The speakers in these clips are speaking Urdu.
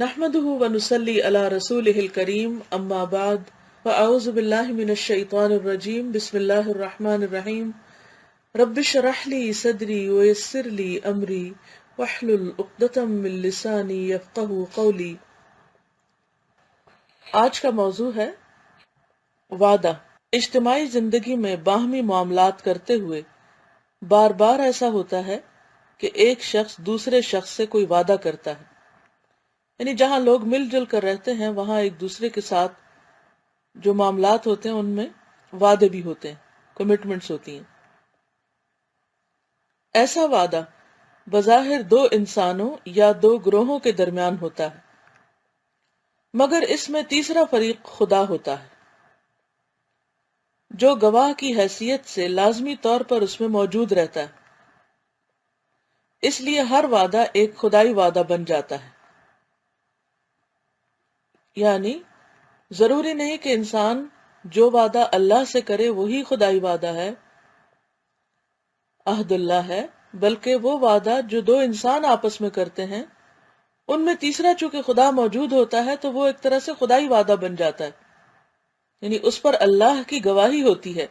نحمده ونصلي على رسوله الكريم اما بعد فاعوذ بالله من الشيطان الرجيم بسم الله الرحمن الرحيم رب اشرح لي صدري ويسر لي امري واحلل عقدة من لساني يفقهوا قولي۔ آج کا موضوع ہے وعدہ۔ اجتماعی زندگی میں باہمی معاملات کرتے ہوئے بار بار ایسا ہوتا ہے کہ ایک شخص دوسرے شخص سے کوئی وعدہ کرتا ہے، یعنی جہاں لوگ مل جل کر رہتے ہیں وہاں ایک دوسرے کے ساتھ جو معاملات ہوتے ہیں ان میں وعدے بھی ہوتے ہیں، کمٹمنٹس ہوتی ہیں۔ ایسا وعدہ بظاہر دو انسانوں یا دو گروہوں کے درمیان ہوتا ہے، مگر اس میں تیسرا فریق خدا ہوتا ہے جو گواہ کی حیثیت سے لازمی طور پر اس میں موجود رہتا ہے۔ اس لیے ہر وعدہ ایک خدائی وعدہ بن جاتا ہے، یعنی ضروری نہیں کہ انسان جو وعدہ اللہ سے کرے وہی خدائی وعدہ ہے، عہد اللہ ہے، بلکہ وہ وعدہ جو دو انسان آپس میں کرتے ہیں ان میں تیسرا چونکہ خدا موجود ہوتا ہے تو وہ ایک طرح سے خدائی وعدہ بن جاتا ہے، یعنی اس پر اللہ کی گواہی ہوتی ہے۔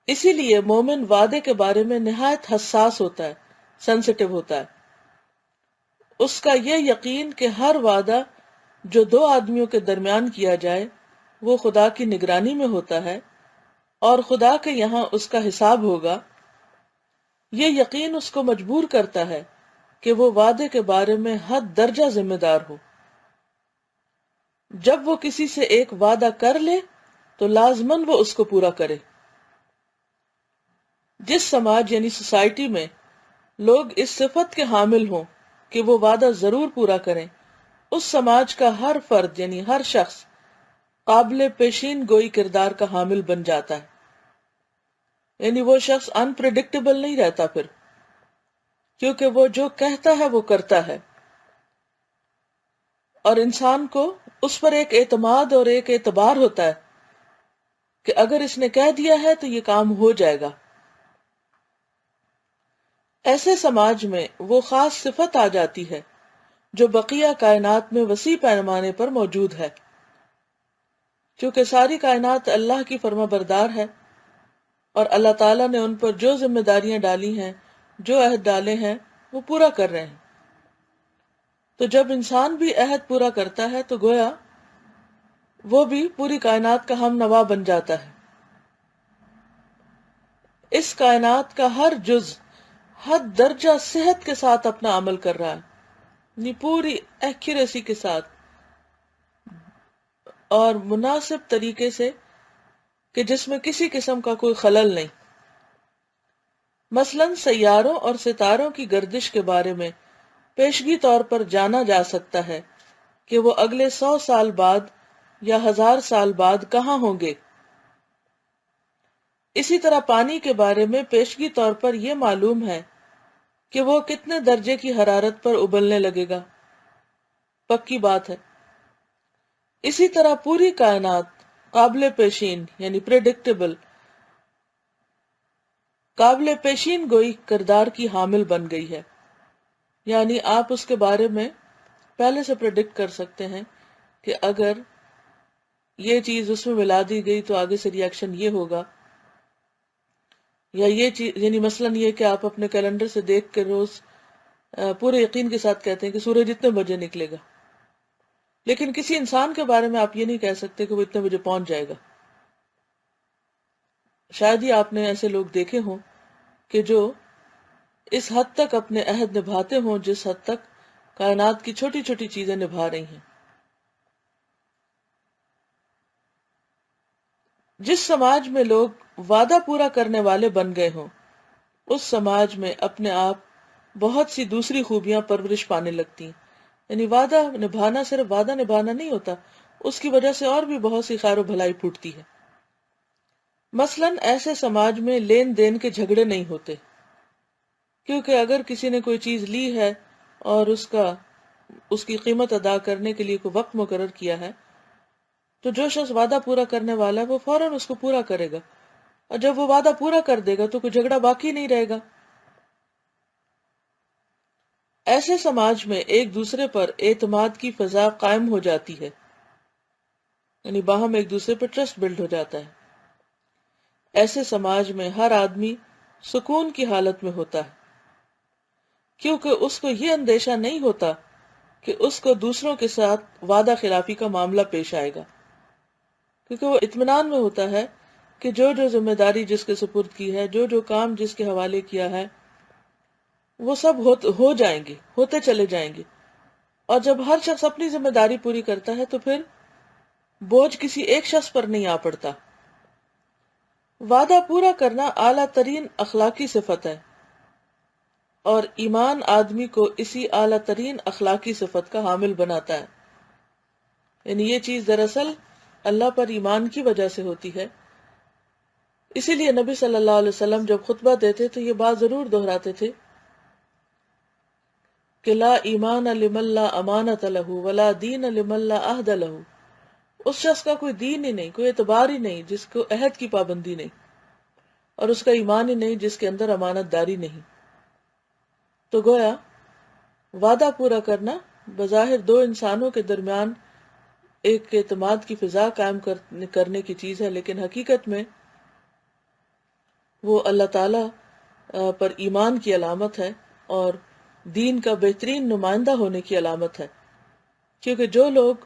اسی لیے مومن وعدے کے بارے میں نہایت حساس ہوتا ہے، سینسٹیو ہوتا ہے۔ اس کا یہ یقین کہ ہر وعدہ جو دو آدمیوں کے درمیان کیا جائے وہ خدا کی نگرانی میں ہوتا ہے اور خدا کے یہاں اس کا حساب ہوگا، یہ یقین اس کو مجبور کرتا ہے کہ وہ وعدے کے بارے میں حد درجہ ذمہ دار ہو۔ جب وہ کسی سے ایک وعدہ کر لے تو لازماً وہ اس کو پورا کرے۔ جس سماج یعنی سوسائٹی میں لوگ اس صفت کے حامل ہوں کہ وہ وعدہ ضرور پورا کریں، اس سماج کا ہر فرد یعنی ہر شخص قابل پیشین گوئی کردار کا حامل بن جاتا ہے، یعنی وہ شخص انپریڈکٹیبل نہیں رہتا پھر، کیونکہ وہ جو کہتا ہے وہ کرتا ہے، اور انسان کو اس پر ایک اعتماد اور ایک اعتبار ہوتا ہے کہ اگر اس نے کہہ دیا ہے تو یہ کام ہو جائے گا۔ ایسے سماج میں وہ خاص صفت آ جاتی ہے جو بقیہ کائنات میں وسیع پیمانے پر موجود ہے، کیونکہ ساری کائنات اللہ کی فرما بردار ہے اور اللہ تعالیٰ نے ان پر جو ذمہ داریاں ڈالی ہیں، جو عہد ڈالے ہیں وہ پورا کر رہے ہیں۔ تو جب انسان بھی عہد پورا کرتا ہے تو گویا وہ بھی پوری کائنات کا ہم نوا بن جاتا ہے۔ اس کائنات کا ہر جز حد درجہ صحت کے ساتھ اپنا عمل کر رہا ہے، یعنی پوری ایکوریسی کے ساتھ اور مناسب طریقے سے کہ جس میں کسی قسم کا کوئی خلل نہیں۔ مثلاً سیاروں اور ستاروں کی گردش کے بارے میں پیشگی طور پر جانا جا سکتا ہے کہ وہ اگلے 100 سال بعد یا 1000 سال بعد کہاں ہوں گے۔ اسی طرح پانی کے بارے میں پیشگی طور پر یہ معلوم ہے کہ وہ کتنے درجے کی حرارت پر ابلنے لگے گا، پکی بات ہے۔ اسی طرح پوری کائنات قابل پیشین یعنی پریڈکٹیبل، قابل پیشین گوئی کردار کی حامل بن گئی ہے، یعنی آپ اس کے بارے میں پہلے سے پریڈکٹ کر سکتے ہیں کہ اگر یہ چیز اس میں ملا دی گئی تو آگے سے ریاکشن یہ ہوگا، یا یہ چیز یعنی مثلاً یہ کہ آپ اپنے کیلنڈر سے دیکھ کے روز پورے یقین کے ساتھ کہتے ہیں کہ سورج اتنے بجے نکلے گا، لیکن کسی انسان کے بارے میں آپ یہ نہیں کہہ سکتے کہ وہ اتنے بجے پہنچ جائے گا۔ شاید ہی آپ نے ایسے لوگ دیکھے ہوں کہ جو اس حد تک اپنے عہد نبھاتے ہوں جس حد تک کائنات کی چھوٹی چھوٹی چیزیں نبھا رہی ہیں۔ جس سماج میں لوگ وعدہ پورا کرنے والے بن گئے ہوں اس سماج میں اپنے آپ بہت سی دوسری خوبیاں پرورش پانے لگتی ہیں، یعنی وعدہ نبھانا صرف وعدہ نبھانا نہیں ہوتا، اس کی وجہ سے اور بھی بہت سی خیر و بھلائی پھوٹتی ہے۔ مثلاً ایسے سماج میں لین دین کے جھگڑے نہیں ہوتے، کیونکہ اگر کسی نے کوئی چیز لی ہے اور اس کی قیمت ادا کرنے کے لیے کوئی وقت مقرر کیا ہے تو جو شخص وعدہ پورا کرنے والا ہے وہ فوراً اس کو پورا کرے گا، اور جب وہ وعدہ پورا کر دے گا تو کوئی جھگڑا باقی نہیں رہے گا۔ ایسے سماج میں ایک دوسرے پر اعتماد کی فضا قائم ہو جاتی ہے، یعنی باہم ایک دوسرے پر ٹرسٹ بلڈ ہو جاتا ہے۔ ایسے سماج میں ہر آدمی سکون کی حالت میں ہوتا ہے، کیونکہ اس کو یہ اندیشہ نہیں ہوتا کہ اس کو دوسروں کے ساتھ وعدہ خلافی کا معاملہ پیش آئے گا، کیونکہ وہ اطمینان میں ہوتا ہے کہ جو جو ذمہ داری جس کے سپرد کی ہے، جو جو کام جس کے حوالے کیا ہے، وہ سب ہو جائیں گے، ہوتے چلے جائیں گے۔ اور جب ہر شخص اپنی ذمہ داری پوری کرتا ہے تو پھر بوجھ کسی ایک شخص پر نہیں آ پڑتا۔ وعدہ پورا کرنا اعلیٰ ترین اخلاقی صفت ہے، اور ایمان آدمی کو اسی اعلیٰ ترین اخلاقی صفت کا حامل بناتا ہے۔ یعنی یہ چیز دراصل اللہ پر ایمان کی وجہ سے ہوتی ہے۔ اسی لیے نبی صلی اللہ علیہ وسلم جب خطبہ دیتے تو یہ بات ضرور دہراتے تھے کہ لا ایمان لمن لا امانت لہ ولا دین لمن لا عہد لہ۔ اس شخص کا کوئی دین ہی نہیں، کوئی اعتبار ہی نہیں جس کو عہد کی پابندی نہیں، اور اس کا ایمان ہی نہیں جس کے اندر امانت داری نہیں۔ تو گویا وعدہ پورا کرنا بظاہر دو انسانوں کے درمیان ایک اعتماد کی فضا قائم کرنے کی چیز ہے، لیکن حقیقت میں وہ اللہ تعالی پر ایمان کی علامت ہے اور دین کا بہترین نمائندہ ہونے کی علامت ہے، کیونکہ جو لوگ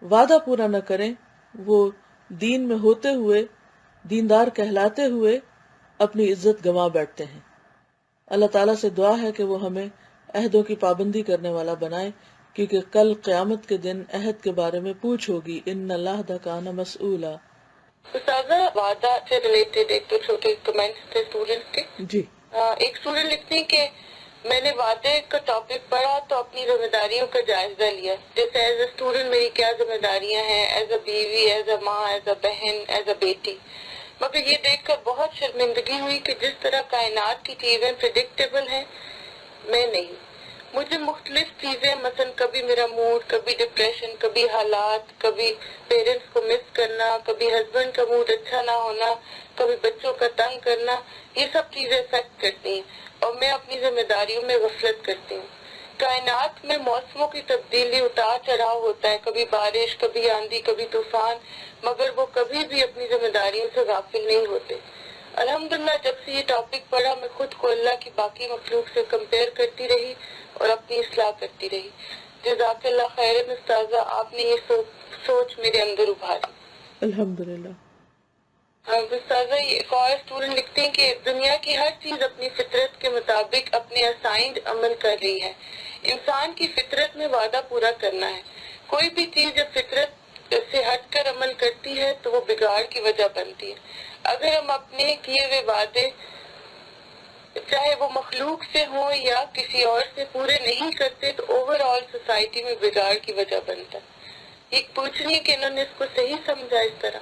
وعدہ پورا نہ کریں وہ دین میں ہوتے ہوئے، دیندار کہلاتے ہوئے اپنی عزت گنوا بیٹھتے ہیں۔ اللہ تعالیٰ سے دعا ہے کہ وہ ہمیں عہدوں کی پابندی کرنے والا بنائے، کیونکہ کل قیامت کے دن عہد کے بارے میں پوچھ ہوگی، ان اللہ کان مسئولا۔ استاذہ، وعدہ سے ریلیٹڈ ایک تو چھوٹے کمنٹس تھے اسٹوڈنٹ کے۔ جی ایک اسٹوڈنٹ لکھتے ہیں کہ میں نے وعدے کا ٹاپک پڑھا تو اپنی ذمہ داریوں کا جائزہ لیا، جیسے ایز اے اسٹوڈنٹ میری کیا ذمہ داریاں ہیں، ایز اے بیوی، ایز اے ماں، ایز اے بہن، ایز اے بیٹی۔ مگر یہ دیکھ کر بہت شرمندگی ہوئی کہ جس طرح کائنات کی چیزیں پریڈکٹیبل ہیں، میں نہیں۔ مجھے مختلف چیزیں، مثلا کبھی میرا موڈ، کبھی ڈپریشن، کبھی حالات، کبھی پیرنٹس کو مس کرنا، کبھی ہسبینڈ کا موڈ اچھا نہ ہونا، کبھی بچوں کا تنگ کرنا، یہ سب چیزیں افیکٹ کرتی ہیں اور میں اپنی ذمہ داریوں میں غفلت کرتی ہوں۔ کائنات میں موسموں کی تبدیلی، اتار چڑھاؤ ہوتا ہے، کبھی بارش، کبھی آندھی، کبھی طوفان، مگر وہ کبھی بھی اپنی ذمہ داریوں سے غافل نہیں ہوتے۔ الحمدللہ جب سے یہ ٹاپک پڑھا میں خود کو اللہ کی باقی مخلوق سے کمپیئر کرتی رہی اور اپنی اصلاح کرتی رہی۔ جزاک اللہ خیر استاذہ، آپ نے یہ سوچ میرے اندر ابھاری۔ الحمدللہ۔ استاذہ، یہ ایک اور اسٹوڈنٹ لکھتے ہیں کہ دنیا کی ہر چیز اپنی فطرت کے مطابق اپنے اسائنڈ عمل کر رہی ہے۔ انسان کی فطرت میں وعدہ پورا کرنا ہے۔ کوئی بھی چیز جب فطرت سے ہٹ کر عمل کرتی ہے تو وہ بگاڑ کی وجہ بنتی ہے۔ اگر ہم اپنے کیے ہوئے وعدے چاہے وہ مخلوق سے ہوں یا کسی اور سے پورے نہیں کرتے تو اوور آل سوسائٹی میں بگاڑ کی وجہ بنتا ہے۔ یہ پوچھ رہی ہے کہ انہوں نے اس کو صحیح سمجھا اس طرح؟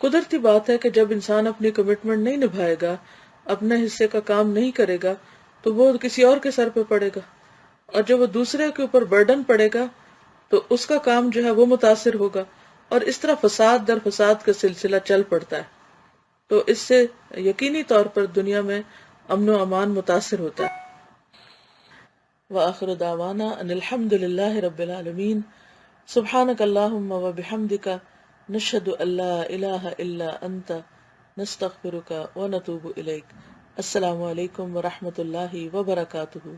قدرتی بات ہے کہ جب انسان اپنی کمٹمنٹ نہیں نبھائے گا، اپنے حصے کا کام نہیں کرے گا تو وہ کسی اور کے سر پہ پڑے گا، اور جب وہ دوسرے کے اوپر برڈن پڑے گا تو اس کا کام جو ہے وہ متاثر ہوگا، اور اس طرح فساد در فساد کا سلسلہ چل پڑتا ہے۔ تو اس سے یقینی طور پر دنیا میں امن و امان متاثر ہوتا ہے۔ وآخر دعوانا ان الحمد للہ رب العالمین، سبحانک اللہم و بحمدک، نشہد ان لا الہ الا انت، نستغفرک و نتوب الیک۔ السلام علیکم ورحمۃ اللہ وبرکاتہ۔